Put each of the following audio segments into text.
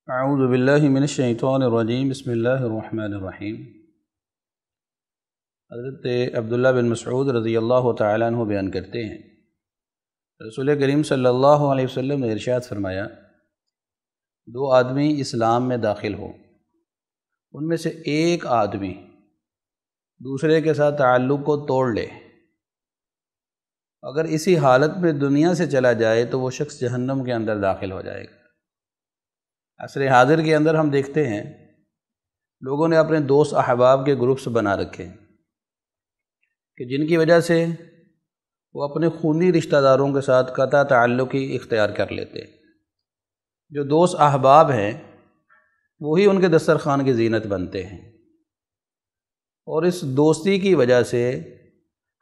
اعوذ باللہ من الشیطان الرجیم بسم اللہ الرحمن الرحیم۔ حضرت عبداللہ بن مسعود رضی اللہ تعالیٰ عنہ بیان کرتے ہیں، رسول کریم صلی اللہ علیہ وسلم نے ارشاد فرمایا، دو آدمی اسلام میں داخل ہو، ان میں سے ایک آدمی دوسرے کے ساتھ تعلق کو توڑ لے، اگر اسی حالت میں دنیا سے چلا جائے تو وہ شخص جہنم کے اندر داخل ہو جائے گا۔ عصر حاضر کے اندر ہم دیکھتے ہیں لوگوں نے اپنے دوست احباب کے گروپس بنا رکھے ہیں کہ جن کی وجہ سے وہ اپنے خونی رشتہ داروں کے ساتھ قطع تعلقی اختیار کر لیتے ہیں۔ جو دوست احباب ہیں وہی ان کے دسترخوان کی زینت بنتے ہیں، اور اس دوستی کی وجہ سے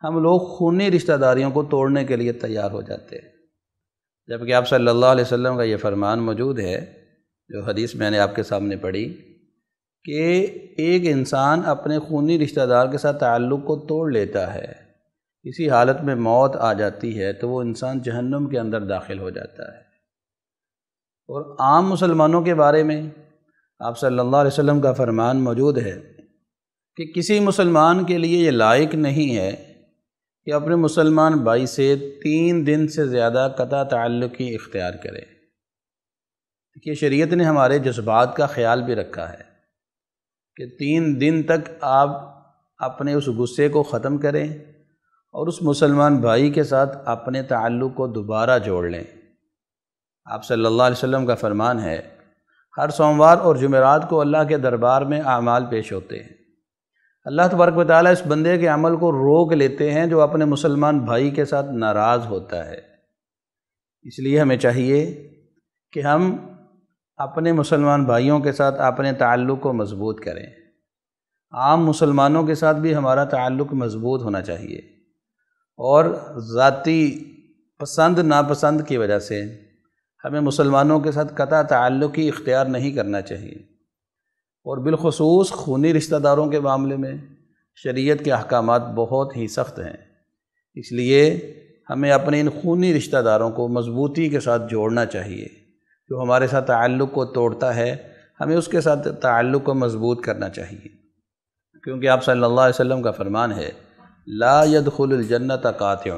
ہم لوگ خونی رشتہ داریوں کو توڑنے کے لیے تیار ہو جاتے ہیں، جبکہ آپ صلی اللہ علیہ وسلم کا یہ فرمان موجود ہے، جو حدیث میں نے آپ کے سامنے پڑھی، کہ ایک انسان اپنے خونی رشتہ دار کے ساتھ تعلق کو توڑ لیتا ہے، اسی حالت میں موت آ جاتی ہے تو وہ انسان جہنم کے اندر داخل ہو جاتا ہے۔ اور عام مسلمانوں کے بارے میں آپ صلی اللہ علیہ وسلم کا فرمان موجود ہے کہ کسی مسلمان کے لیے یہ لائق نہیں ہے کہ اپنے مسلمان بھائی سے 3 دن سے زیادہ قطع تعلقی اختیار کرے۔ کہ شریعت نے ہمارے جذبات کا خیال بھی رکھا ہے کہ 3 دن تک آپ اپنے اس غصے کو ختم کریں اور اس مسلمان بھائی کے ساتھ اپنے تعلق کو دوبارہ جوڑ لیں۔ آپ صلی اللہ علیہ وسلم کا فرمان ہے، ہر سوموار اور جمعرات کو اللہ کے دربار میں اعمال پیش ہوتے ہیں، اللہ تبارک و تعالیٰ اس بندے کے عمل کو روک لیتے ہیں جو اپنے مسلمان بھائی کے ساتھ ناراض ہوتا ہے۔ اس لیے ہمیں چاہیے کہ ہم اپنے مسلمان بھائیوں کے ساتھ اپنے تعلق کو مضبوط کریں۔ عام مسلمانوں کے ساتھ بھی ہمارا تعلق مضبوط ہونا چاہیے، اور ذاتی پسند ناپسند کی وجہ سے ہمیں مسلمانوں کے ساتھ قطع تعلق ہی اختیار نہیں کرنا چاہیے۔ اور بالخصوص خونی رشتہ داروں کے معاملے میں شریعت کے احکامات بہت ہی سخت ہیں، اس لیے ہمیں اپنے ان خونی رشتہ داروں کو مضبوطی کے ساتھ جوڑنا چاہیے۔ جو ہمارے ساتھ تعلق کو توڑتا ہے ہمیں اس کے ساتھ تعلق کو مضبوط کرنا چاہیے، کیونکہ آپ صلی اللہ علیہ وسلم کا فرمان ہے، لا يدخل الجنت قاطع،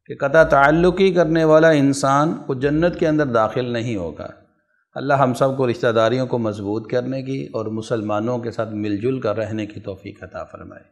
کہ قطع تعلقی کرنے والا انسان وہ جنت کے اندر داخل نہیں ہوگا۔ اللہ ہم سب کو رشتہ داریوں کو مضبوط کرنے کی اور مسلمانوں کے ساتھ مل جل کر رہنے کی توفیق عطا فرمائے۔